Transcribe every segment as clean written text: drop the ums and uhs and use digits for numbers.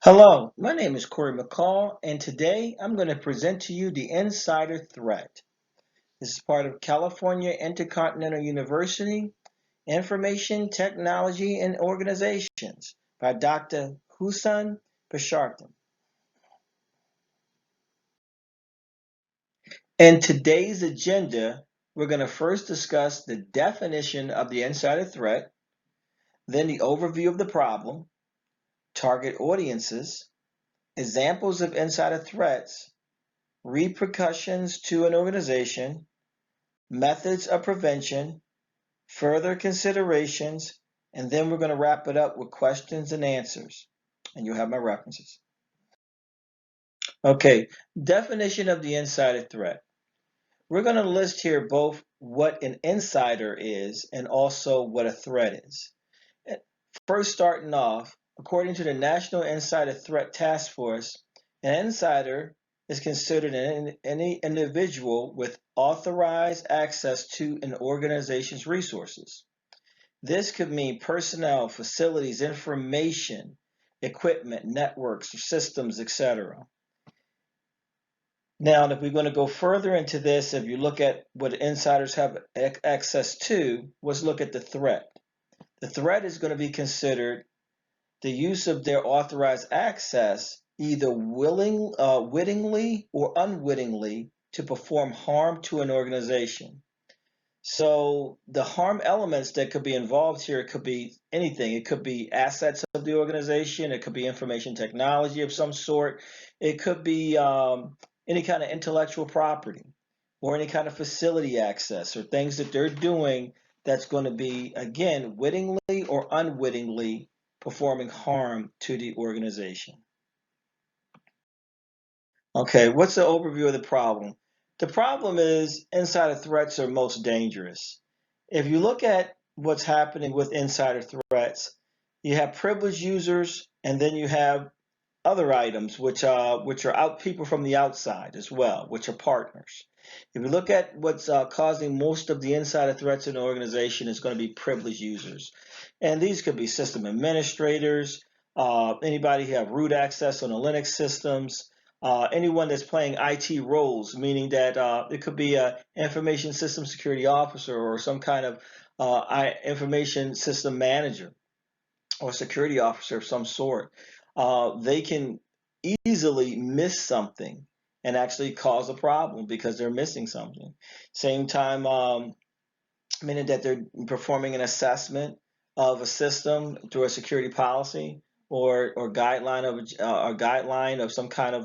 Hello, my name is Corey McCall, and today I'm going to present to you the insider threat. This is part of California Intercontinental University, Information Technology and Organizations by Dr. Hussein Bashartan. In today's agenda, we're going to first discuss the definition of the insider threat, then the overview of the problem, target audiences, examples of insider threats, repercussions to an organization, methods of prevention, further considerations, and then we're going to wrap it up with questions and answers. And you'll have my references. Okay, definition of the insider threat. We're going to list here both what an insider is and also what a threat is. First, starting off, according to the National Insider Threat Task Force, an insider is considered any individual with authorized access to an organization's resources. This could mean personnel, facilities, information, equipment, networks, systems, etc. Now, if we're going to go further into this, if you look at what insiders have access to, let's look at the threat. The threat is going to be considered the use of their authorized access either wittingly or unwittingly to perform harm to an organization. So the harm elements that could be involved here could be anything. It could be assets of the organization. It could be information technology of some sort. It could be any kind of intellectual property or any kind of facility access or things that they're doing that's going to be, again, wittingly or unwittingly performing harm to the organization. Okay, what's the overview of the problem? The problem is insider threats are most dangerous. If you look at what's happening with insider threats, you have privileged users and then you have other items which are out people from the outside as well, which are partners. If you look at what's causing most of the insider threats in an organization, is going to be privileged users, and these could be system administrators, anybody who have root access on the Linux systems, anyone that's playing IT roles, meaning that it could be an information system security officer or some kind of information system manager or security officer of some sort. They can easily miss something and actually cause a problem because they're missing something. Same time, meaning that they're performing an assessment of a system through a security policy or guideline of some kind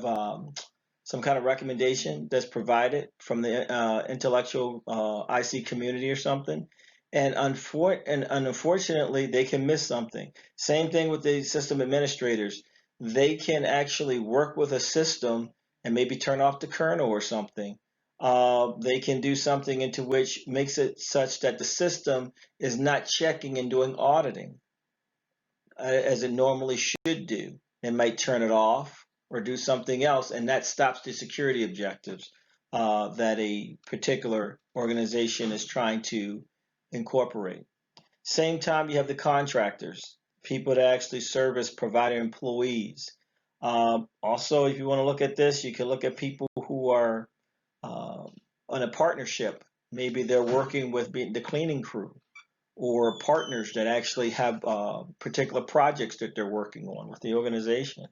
of recommendation that's provided from the intellectual IC community or something. And unfortunately, they can miss something. Same thing with the system administrators. They can actually work with a system and maybe turn off the kernel or something. They can do something into which makes it such that the system is not checking and doing auditing as it normally should do. It might turn it off or do something else, and that stops the security objectives that a particular organization is trying to incorporate. Same time, you have the contractors, people that actually serve as provider employees. Also, if you want to look at this, you can look at people who are on a partnership. Maybe they're working with the cleaning crew or partners that actually have particular projects that they're working on with the organization.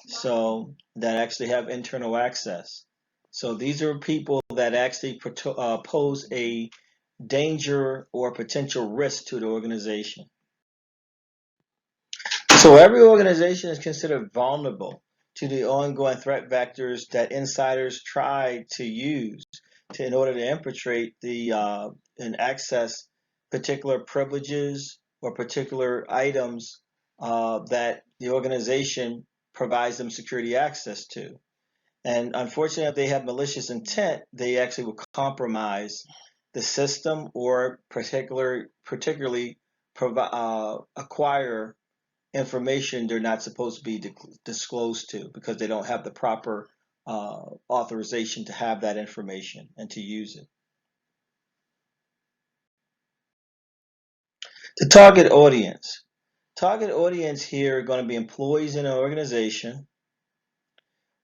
So that actually have internal access. So these are people that actually pose a danger or potential risk to the organization. So every organization is considered vulnerable to the ongoing threat vectors that insiders try to use in order to infiltrate and access particular privileges or particular items that the organization provides them security access to. And unfortunately, if they have malicious intent, they actually will compromise the system or particularly acquire information they're not supposed to be disclosed to because they don't have the proper authorization to have that information and to use it. The target audience. Target audience here are going to be employees in an organization,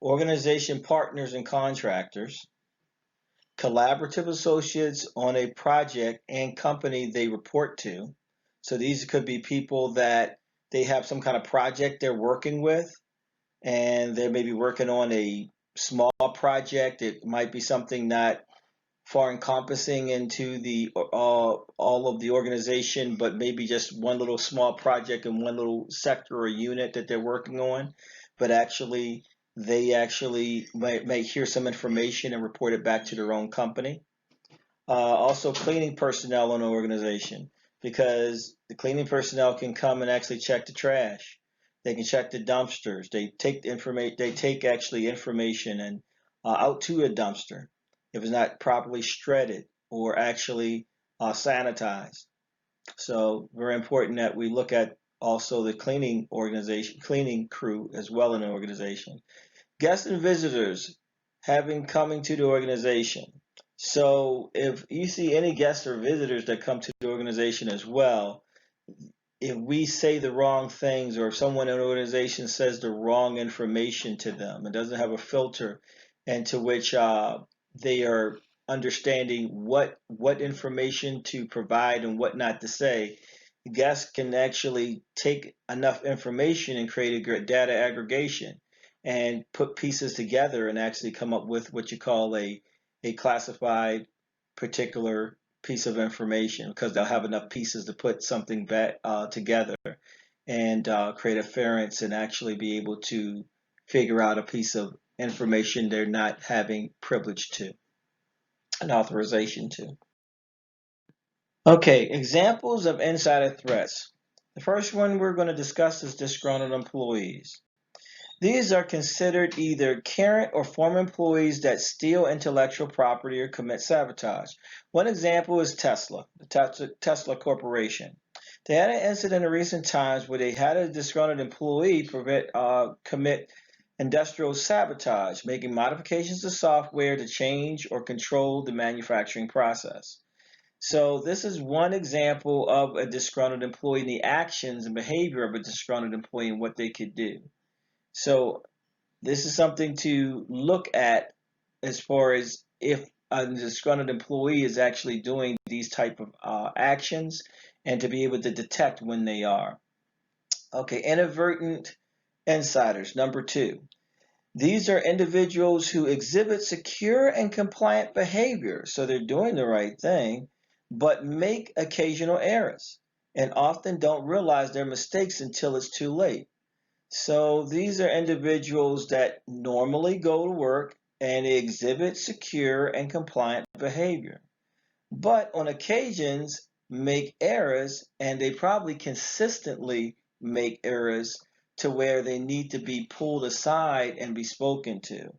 organization partners and contractors, collaborative associates on a project and company they report to. So these could be people that they have some kind of project they're working with, and they may be working on a small project. It might be something not far encompassing into the all of the organization, but maybe just one little small project in one little sector or unit that they're working on. But actually, they actually may hear some information and report it back to their own company. Also, cleaning personnel in an organization, because the cleaning personnel can come and actually check the trash. They can check the dumpsters. They take the information. They take actually information and out to a dumpster if it's not properly shredded or actually sanitized. So very important that we look at also the cleaning organization, cleaning crew as well in an organization. Guests and visitors having coming to the organization. So if you see any guests or visitors that come to the organization as well, if we say the wrong things or if someone in an organization says the wrong information to them and doesn't have a filter into which they are understanding what information to provide and what not to say, guests can actually take enough information and create a data aggregation and put pieces together and actually come up with what you call a classified particular piece of information, because they'll have enough pieces to put something back together and create a inference and actually be able to figure out a piece of information they're not having privilege to, an authorization to. Okay, examples of insider threats. The first one we're going to discuss is disgruntled employees. These are considered either current or former employees that steal intellectual property or commit sabotage. One example is Tesla, the Tesla Corporation. They had an incident in recent times where they had a disgruntled employee commit industrial sabotage, making modifications to software to change or control the manufacturing process. So this is one example of a disgruntled employee and the actions and behavior of a disgruntled employee and what they could do. So this is something to look at as far as if a disgruntled employee is actually doing these type of actions and to be able to detect when they are. Okay, inadvertent insiders, number two. These are individuals who exhibit secure and compliant behavior, so they're doing the right thing, but make occasional errors and often don't realize their mistakes until it's too late. So these are individuals that normally go to work and exhibit secure and compliant behavior, but on occasions make errors, and they probably consistently make errors to where they need to be pulled aside and be spoken to.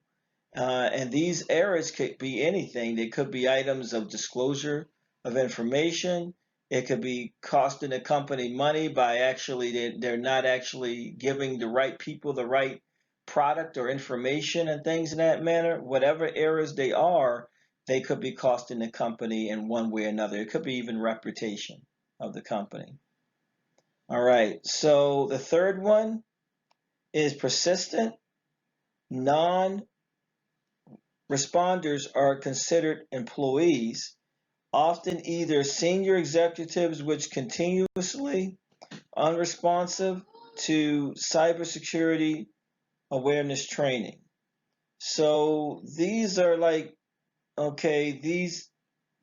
And these errors could be anything. They could be items of disclosure of information. It could be costing the company money by actually they're not actually giving the right people the right product or information and things in that manner. Whatever errors they are, they could be costing the company in one way or another. It could be even reputation of the company. All right. So the third one is persistent, non responders are considered employees, often either senior executives which continuously unresponsive to cybersecurity awareness training. So these are like, okay, these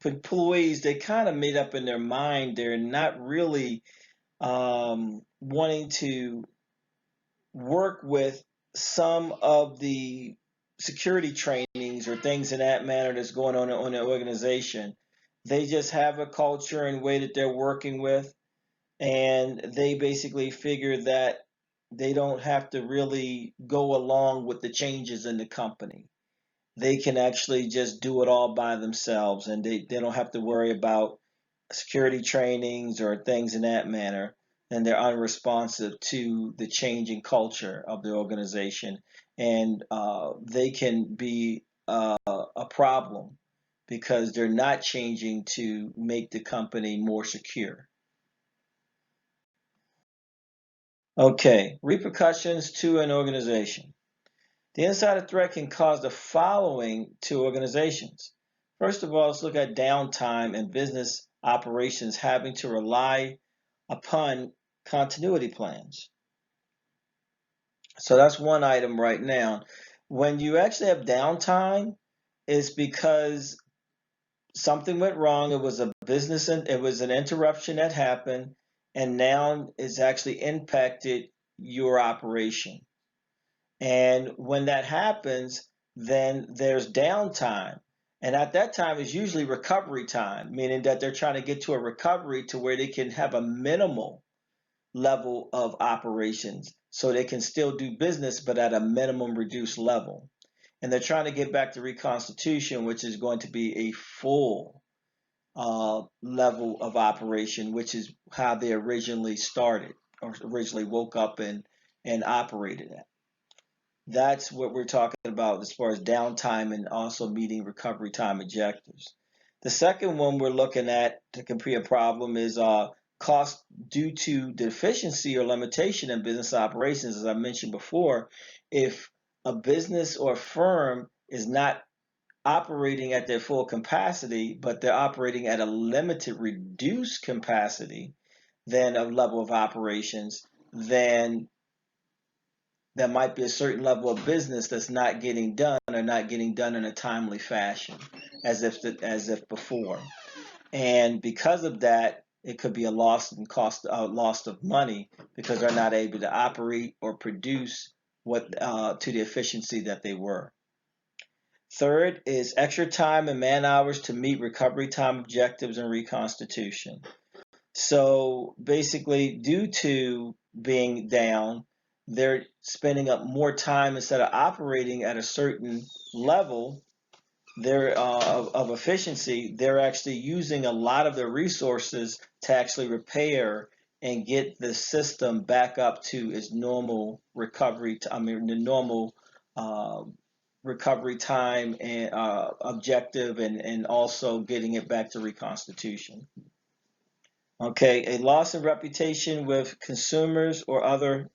employees, they kind of made up in their mind. They're not really wanting to work with some of the security trainings or things in that manner that's going on in the organization. They just have a culture and way that they're working with, and they basically figure that they don't have to really go along with the changes in the company. They can actually just do it all by themselves, and they don't have to worry about security trainings or things in that manner, and they're unresponsive to the changing culture of the organization, and they can be a problem because they're not changing to make the company more secure. Okay, repercussions to an organization. The insider threat can cause the following to organizations. First of all, let's look at downtime and business operations having to rely upon continuity plans. So that's one item right now. When you actually have downtime, it's because something went wrong. It was a business and it was an interruption that happened, and now it's actually impacted your operation. And when that happens, then there's downtime. And at that time is usually recovery time, meaning that they're trying to get to a recovery to where they can have a minimal level of operations so they can still do business, but at a minimum reduced level. And they're trying to get back to reconstitution, which is going to be a full level of operation, which is how they originally started or originally woke up and operated at. That's what we're talking about as far as downtime and also meeting recovery time objectives. The second one we're looking at to complete a problem is cost due to deficiency or limitation in business operations. As I mentioned before, if a business or firm is not operating at their full capacity, but they're operating at a limited, reduced capacity, then a level of operations, then there might be a certain level of business that's not getting done or not getting done in a timely fashion as if before. And because of that, it could be a loss in cost, loss of money because they're not able to operate or produce what to the efficiency that they were. Third is extra time and man hours to meet recovery time objectives and reconstitution. So basically, due to being down, they're spending up more time instead of operating at a certain level of efficiency. They're actually using a lot of their resources to actually repair and get the system back up to its normal recovery. The normal uh, recovery time and objective, and also getting it back to reconstitution. Okay, a loss of reputation with consumers or other,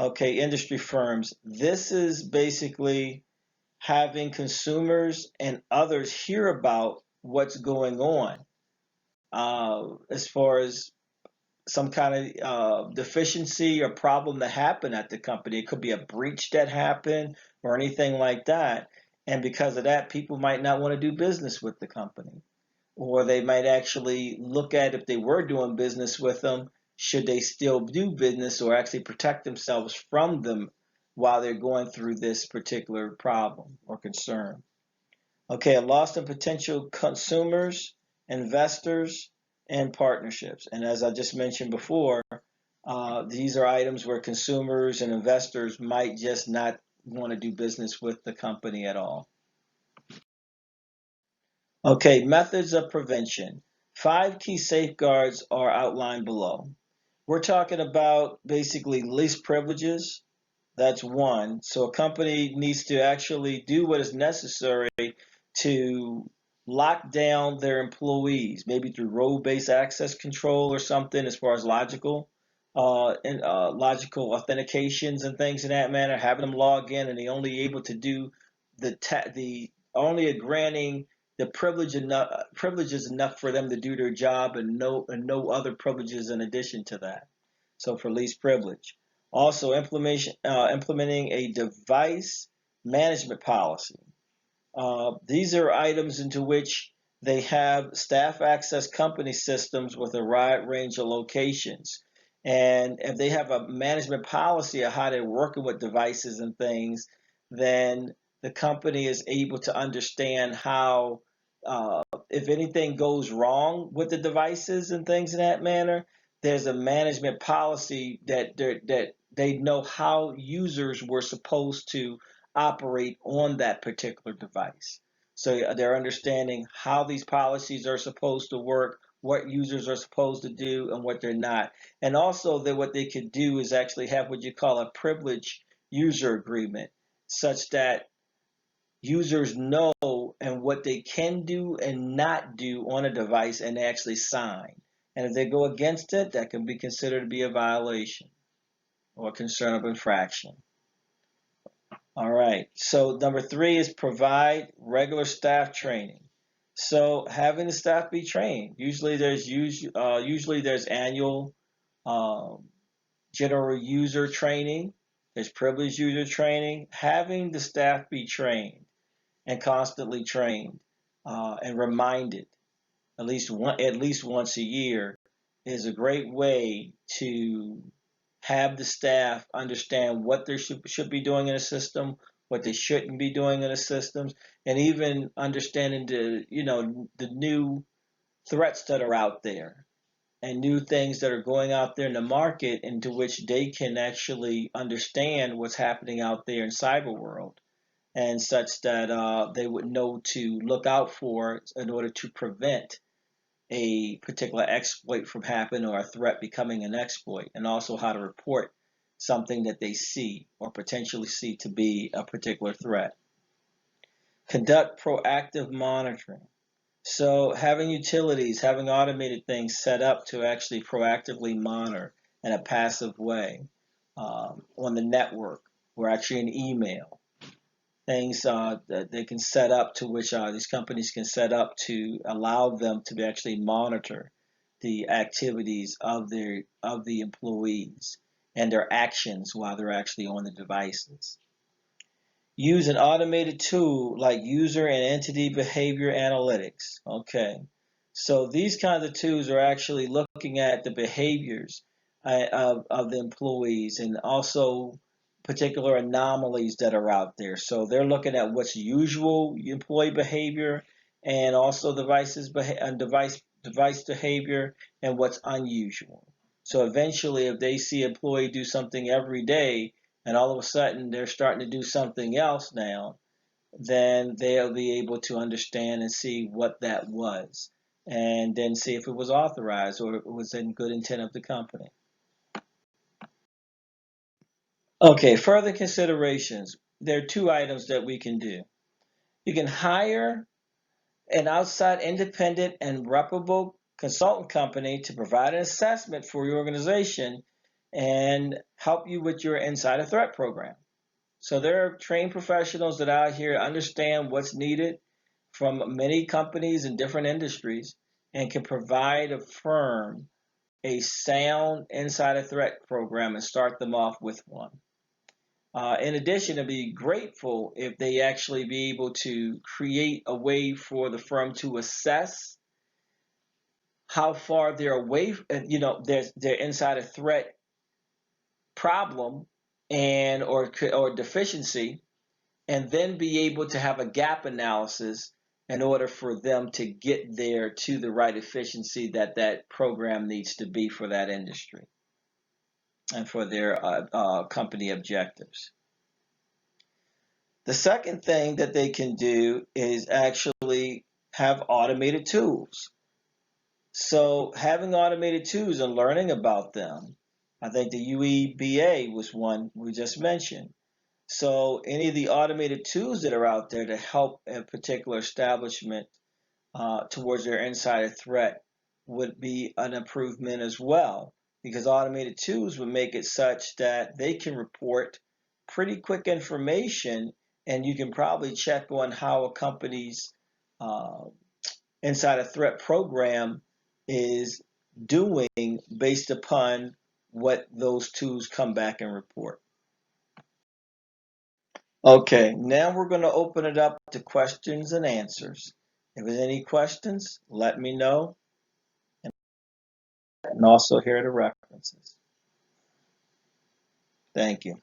okay, industry firms. This is basically having consumers and others hear about what's going on as far as some kind of deficiency or problem that happened at the company. It could be a breach that happened or anything like that. And because of that, people might not want to do business with the company. Or they might actually look at if they were doing business with them, should they still do business or actually protect themselves from them while they're going through this particular problem or concern. Okay, a loss in potential consumers, investors, and partnerships. And as I just mentioned before, these are items where consumers and investors might just not want to do business with the company at all. Okay, methods of prevention. 5 key safeguards are outlined below. We're talking about basically least privileges. That's one. So a company needs to actually do what is necessary to lock down their employees, maybe through role-based access control or something as far as logical authentications and things in that manner, having them log in and they only able to do the only granting the privileges enough for them to do their job, and no other privileges in addition to that. So for least privilege. Also implementing a device management policy. These are items into which they have staff access company systems with a wide range of locations. And if they have a management policy of how they're working with devices and things, then the company is able to understand how, if anything goes wrong with the devices and things in that manner, there's a management policy that they know how users were supposed to operate on that particular device. So they're understanding how these policies are supposed to work, what users are supposed to do, and what they're not. And also that what they could do is actually have what you call a privileged user agreement, such that users know and what they can do and not do on a device and actually sign. And if they go against it, that can be considered to be a violation. or concern of infraction. All right. So number 3 is provide regular staff training. So having the staff be trained. Usually there's annual general user training. There's privileged user training. Having the staff be trained and constantly trained and reminded at least once a year is a great way to have the staff understand what they should be doing in a system, what they shouldn't be doing in the systems, and even understanding the new threats that are out there and new things that are going out there in the market into which they can actually understand what's happening out there in cyber world and such that they would know to look out for in order to prevent a particular exploit from happening or a threat becoming an exploit, and also how to report something that they see or potentially see to be a particular threat. Conduct proactive monitoring. So having utilities, having automated things set up to actually proactively monitor in a passive way on the network or actually an email. Things that they can set up to which these companies can set up to allow them to actually monitor the activities of the employees and their actions while they're actually on the devices. Use an automated tool like user and entity behavior analytics. Okay, so these kinds of tools are actually looking at the behaviors of the employees and also particular anomalies that are out there. So they're looking at what's usual employee behavior and also device behavior and what's unusual. So eventually, if they see an employee do something every day, and all of a sudden they're starting to do something else now, then they'll be able to understand and see what that was, and then see if it was authorized or it was in good intent of the company. Okay, further considerations. There are 2 items that we can do. You can hire an outside independent and reputable consultant company to provide an assessment for your organization and help you with your insider threat program. So there are trained professionals that are out here understand what's needed from many companies in different industries and can provide a firm a sound insider threat program and start them off with one. In addition, it'd be grateful if they actually be able to create a way for the firm to assess how far they're away, their insider threat problem and or deficiency, and then be able to have a gap analysis in order for them to get there to the right efficiency that that program needs to be for that industry and for their company objectives. The second thing that they can do is actually have automated tools. So having automated tools and learning about them, I think the UEBA was one we just mentioned. So any of the automated tools that are out there to help a particular establishment towards their insider threat would be an improvement as well, because automated tools would make it such that they can report pretty quick information, and you can probably check on how a company's uh, insider threat program is doing based upon what those tools come back and report. Okay, now we're going to open it up to questions and answers. If there's any questions, let me know, and also here are the references. Thank you.